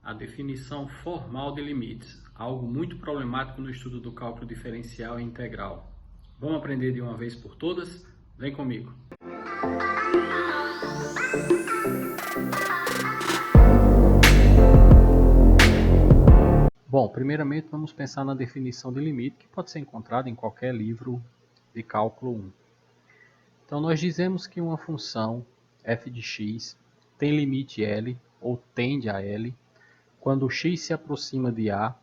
A definição formal de limites, algo muito problemático no estudo do cálculo diferencial e integral. Vamos aprender de uma vez por todas? Vem comigo! Bom, primeiramente vamos pensar na definição de limite, que pode ser encontrada em qualquer livro de cálculo 1. Então nós dizemos que uma função f de x tem limite L ou tende a L quando x se aproxima de A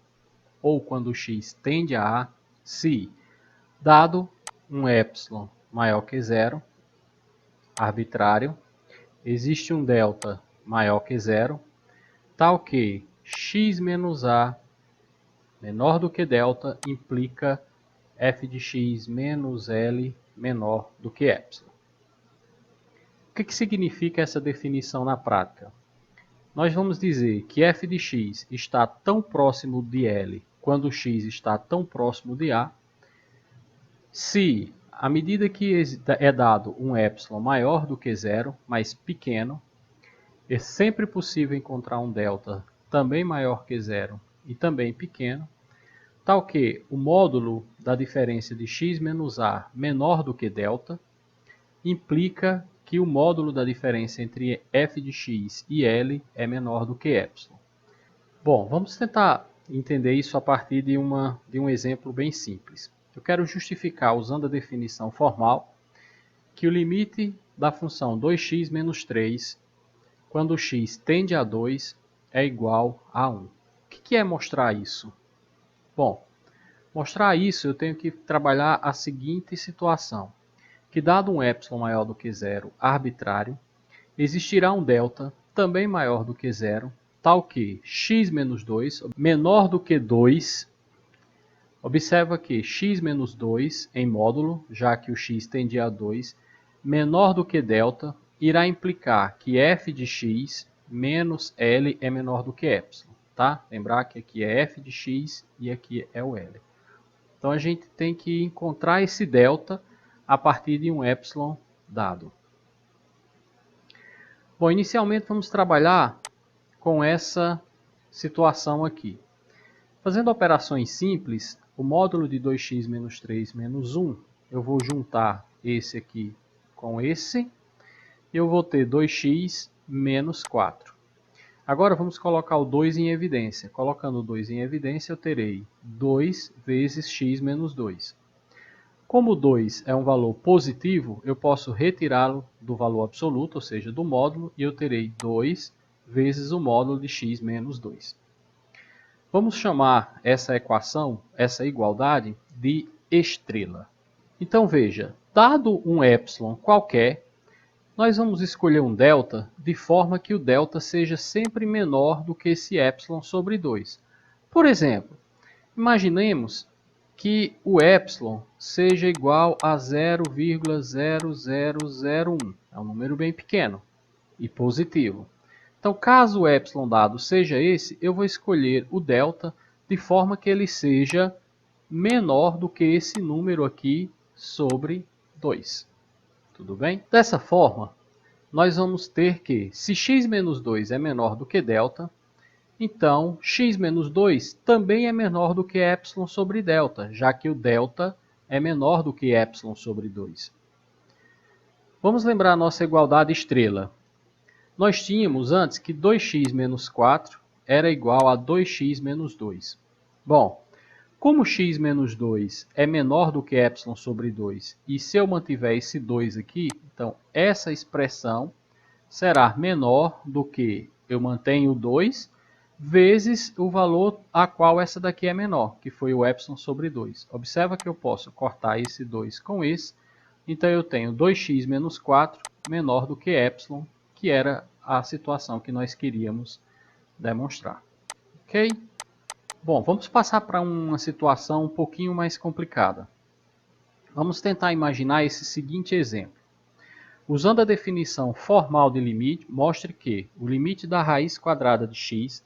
ou quando x tende a A, se dado um epsilon maior que zero, arbitrário, existe um delta maior que zero, tal que x menos A menor do que delta implica f de x menos L menor do que epsilon. O que significa essa definição na prática? Nós vamos dizer que f de x está tão próximo de L quando x está tão próximo de A, se, à medida que é dado um epsilon maior do que zero, mas pequeno, é sempre possível encontrar um delta também maior que zero e também pequeno, tal que o módulo da diferença de x menos A menor do que delta implica que o módulo da diferença entre f de x e L é menor do que epsilon. Bom, vamos tentar entender isso a partir de um exemplo bem simples. Eu quero justificar, usando a definição formal, que o limite da função 2x menos 3, quando x tende a 2, é igual a 1. O que é mostrar isso? Bom, mostrar isso eu tenho que trabalhar a seguinte situação, que dado um epsilon maior do que zero arbitrário, existirá um delta também maior do que zero, tal que x menos 2 menor do que 2, observa que x menos 2 em módulo, já que o x tende a 2, menor do que delta, irá implicar que f de x menos L é menor do que epsilon. Tá? Lembrar que aqui é f de x e aqui é o L. Então a gente tem que encontrar esse delta a partir de um epsilon dado. Bom, inicialmente vamos trabalhar com essa situação aqui. Fazendo operações simples, o módulo de 2x menos 3 menos 1, eu vou juntar esse aqui com esse, e eu vou ter 2x menos 4. Agora vamos colocar o 2 em evidência. Colocando o 2 em evidência, eu terei 2 vezes x menos 2. Como o 2 é um valor positivo, eu posso retirá-lo do valor absoluto, ou seja, do módulo, e eu terei 2 vezes o módulo de x menos 2. Vamos chamar essa equação, essa igualdade, de estrela. Então veja, dado um epsilon qualquer, nós vamos escolher um delta de forma que o delta seja sempre menor do que esse epsilon sobre 2. Por exemplo, imaginemos que o epsilon seja igual a 0,0001. É um número bem pequeno e positivo. Então, caso o epsilon dado seja esse, eu vou escolher o delta de forma que ele seja menor do que esse número aqui sobre 2. Tudo bem? Dessa forma, nós vamos ter que, se x menos 2 é menor do que delta, então x menos 2 também é menor do que epsilon sobre delta, já que o delta é menor do que epsilon sobre 2. Vamos lembrar a nossa igualdade estrela. Nós tínhamos antes que 2x menos 4 era igual a 2x menos 2. Bom, como x menos 2 é menor do que epsilon sobre 2, e se eu mantiver esse 2 aqui, então essa expressão será menor do que eu mantenho o 2 vezes o valor a qual essa daqui é menor, que foi o epsilon sobre 2. Observa que eu posso cortar esse 2 com esse, então eu tenho 2x menos 4 menor do que epsilon, que era a situação que nós queríamos demonstrar. Ok? Bom, vamos passar para uma situação um pouquinho mais complicada. Vamos tentar imaginar esse seguinte exemplo. Usando a definição formal de limite, mostre que o limite da raiz quadrada de x,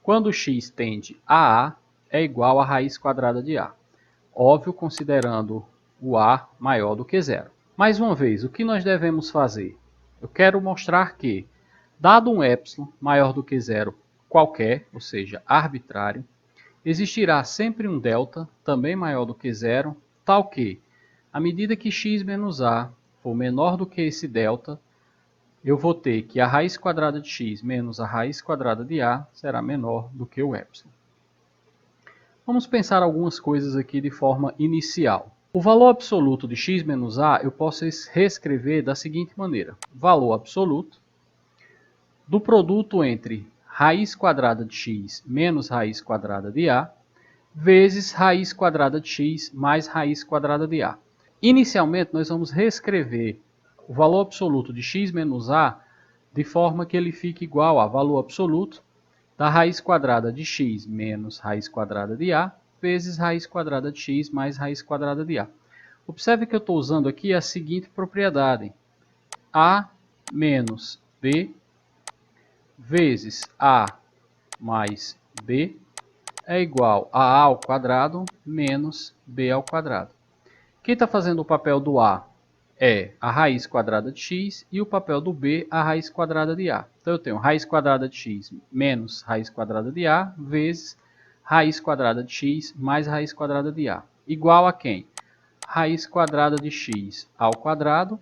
quando x tende a A, é igual à raiz quadrada de A. Óbvio, considerando o A maior do que zero. Mais uma vez, o que nós devemos fazer? Eu quero mostrar que, dado um epsilon maior do que zero qualquer, ou seja, arbitrário, existirá sempre um delta, também maior do que zero, tal que, à medida que x menos a for menor do que esse delta, eu vou ter que a raiz quadrada de x menos a raiz quadrada de a será menor do que o epsilon. Vamos pensar algumas coisas aqui de forma inicial. O valor absoluto de x menos a eu posso reescrever da seguinte maneira. Valor absoluto do produto entre raiz quadrada de x menos raiz quadrada de a vezes raiz quadrada de x mais raiz quadrada de a. Inicialmente, nós vamos reescrever o valor absoluto de x menos a de forma que ele fique igual a valor absoluto da raiz quadrada de x menos raiz quadrada de a vezes raiz quadrada de x mais raiz quadrada de a. Observe que eu estou usando aqui a seguinte propriedade. A menos b vezes a mais b é igual a ao quadrado menos b ao quadrado. Quem está fazendo o papel do a é a raiz quadrada de x e o papel do b a raiz quadrada de a. Então eu tenho raiz quadrada de x menos raiz quadrada de a vezes raiz quadrada de x mais raiz quadrada de a. Igual a quem? Raiz quadrada de x ao quadrado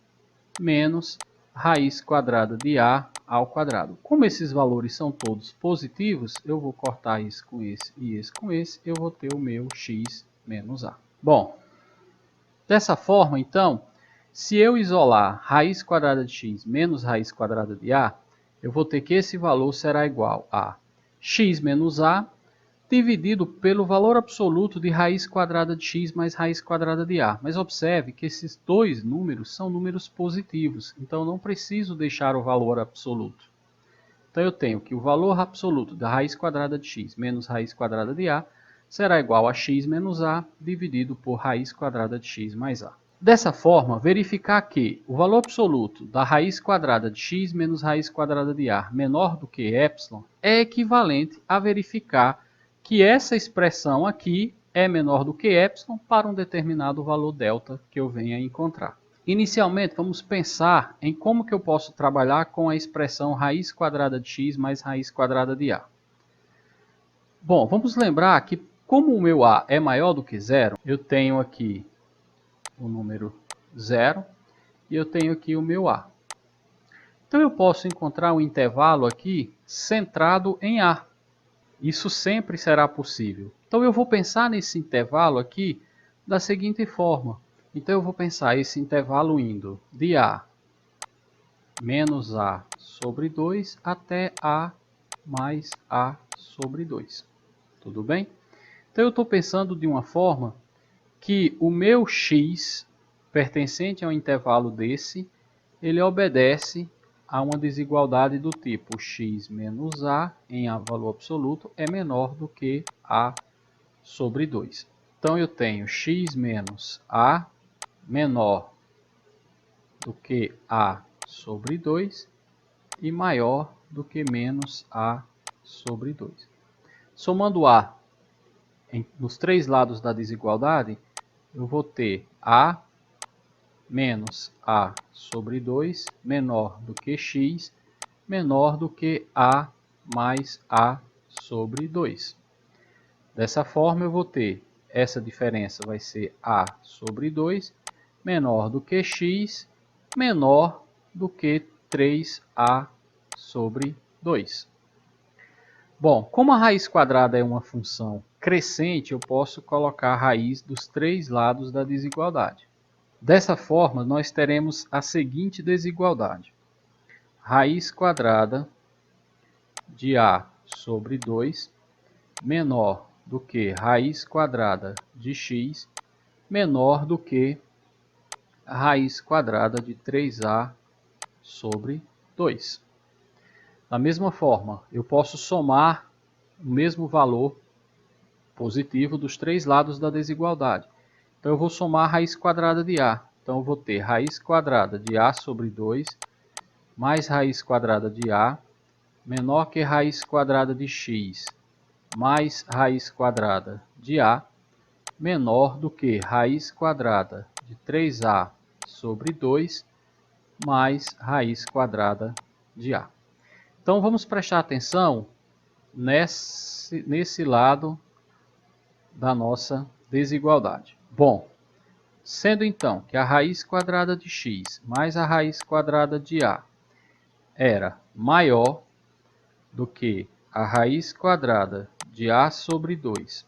menos raiz quadrada de a ao quadrado. Como esses valores são todos positivos, eu vou cortar esse com esse e esse com esse, eu vou ter o meu x menos a. Bom, dessa forma, então, se eu isolar raiz quadrada de x menos raiz quadrada de a, eu vou ter que esse valor será igual a x menos a dividido pelo valor absoluto de raiz quadrada de x mais raiz quadrada de a. Mas observe que esses dois números são números positivos, então não preciso deixar o valor absoluto. Então eu tenho que o valor absoluto da raiz quadrada de x menos raiz quadrada de a será igual a x menos a dividido por raiz quadrada de x mais a. Dessa forma, verificar que o valor absoluto da raiz quadrada de x menos raiz quadrada de a menor do que epsilon é equivalente a verificar que essa expressão aqui é menor do que epsilon para um determinado valor delta que eu venha encontrar. Inicialmente, vamos pensar em como que eu posso trabalhar com a expressão raiz quadrada de x mais raiz quadrada de a. Bom, vamos lembrar que como o meu a é maior do que zero, eu tenho aqui o número 0 e eu tenho aqui o meu a. Então eu posso encontrar um intervalo aqui centrado em a. Isso sempre será possível. Então eu vou pensar nesse intervalo aqui da seguinte forma. Então eu vou pensar esse intervalo indo de a menos a sobre 2 até a mais a sobre 2. Tudo bem? Então eu estou pensando de uma forma que o meu x pertencente a um intervalo desse, ele obedece a uma desigualdade do tipo x menos a em valor absoluto é menor do que a sobre 2. Então eu tenho x menos a menor do que a sobre 2 e maior do que menos a sobre 2. Somando a nos três lados da desigualdade, eu vou ter a menos a sobre 2 menor do que x menor do que a mais a sobre 2. Dessa forma, eu vou ter essa diferença vai ser a sobre 2 menor do que x menor do que 3a sobre 2. Bom, como a raiz quadrada é uma função crescente, eu posso colocar a raiz dos três lados da desigualdade. Dessa forma, nós teremos a seguinte desigualdade. Raiz quadrada de a sobre 2 menor do que raiz quadrada de x menor do que a raiz quadrada de 3a sobre 2. Da mesma forma, eu posso somar o mesmo valor positivo dos três lados da desigualdade. Então, eu vou somar a raiz quadrada de a. Então, eu vou ter raiz quadrada de a sobre 2 mais raiz quadrada de a menor que raiz quadrada de x mais raiz quadrada de a menor do que raiz quadrada de 3a sobre 2 mais raiz quadrada de a. Então, vamos prestar atenção nesse lado da nossa desigualdade. Bom, sendo então que a raiz quadrada de x mais a raiz quadrada de a era maior do que a raiz quadrada de a sobre 2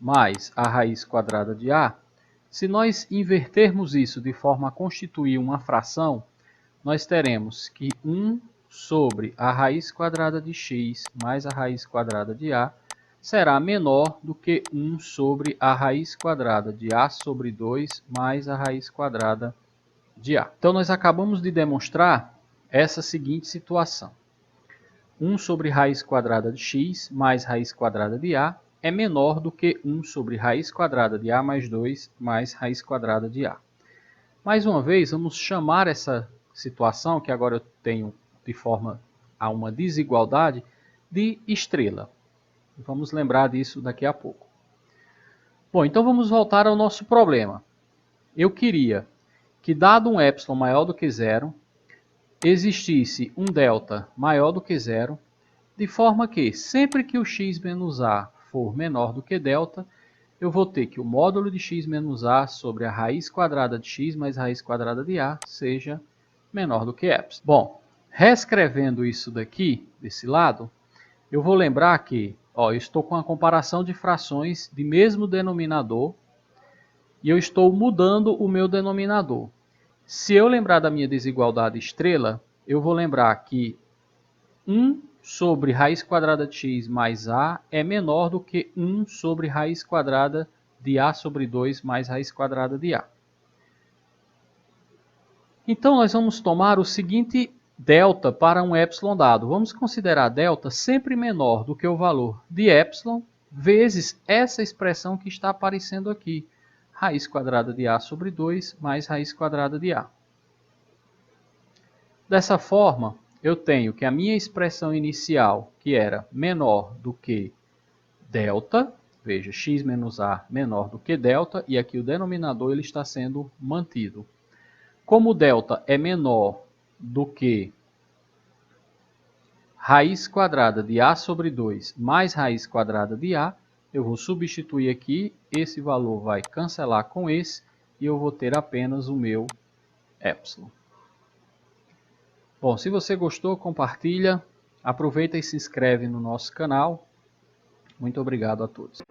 mais a raiz quadrada de a, se nós invertermos isso de forma a constituir uma fração, nós teremos que 1 sobre a raiz quadrada de x mais a raiz quadrada de a será menor do que 1 sobre a raiz quadrada de a sobre 2 mais a raiz quadrada de a. Então, nós acabamos de demonstrar essa seguinte situação. 1 sobre raiz quadrada de x mais raiz quadrada de a é menor do que 1 sobre raiz quadrada de a mais 2 mais raiz quadrada de a. Mais uma vez, vamos chamar essa situação, que agora eu tenho de forma a uma desigualdade, de estrela. Vamos lembrar disso daqui a pouco. Bom, então vamos voltar ao nosso problema. Eu queria que, dado um epsilon maior do que zero, existisse um delta maior do que zero, de forma que, sempre que o x menos a for menor do que delta, eu vou ter que o módulo de x menos a sobre a raiz quadrada de x mais a raiz quadrada de a seja menor do que epsilon. Bom, reescrevendo isso daqui, desse lado, eu vou lembrar que eu estou com a comparação de frações de mesmo denominador e eu estou mudando o meu denominador. Se eu lembrar da minha desigualdade estrela, eu vou lembrar que 1 sobre raiz quadrada de x mais a é menor do que 1 sobre raiz quadrada de a sobre 2 mais raiz quadrada de a. Então, nós vamos tomar o seguinte delta para um epsilon dado. Vamos considerar delta sempre menor do que o valor de epsilon vezes essa expressão que está aparecendo aqui. Raiz quadrada de a sobre 2 mais raiz quadrada de a. Dessa forma, eu tenho que a minha expressão inicial, que era menor do que delta, veja, x menos a menor do que delta, e aqui o denominador ele está sendo mantido. Como delta é menor do que raiz quadrada de a sobre 2 mais raiz quadrada de a, eu vou substituir aqui, esse valor vai cancelar com esse, e eu vou ter apenas o meu epsilon. Bom, se você gostou, compartilha, aproveita e se inscreve no nosso canal. Muito obrigado a todos.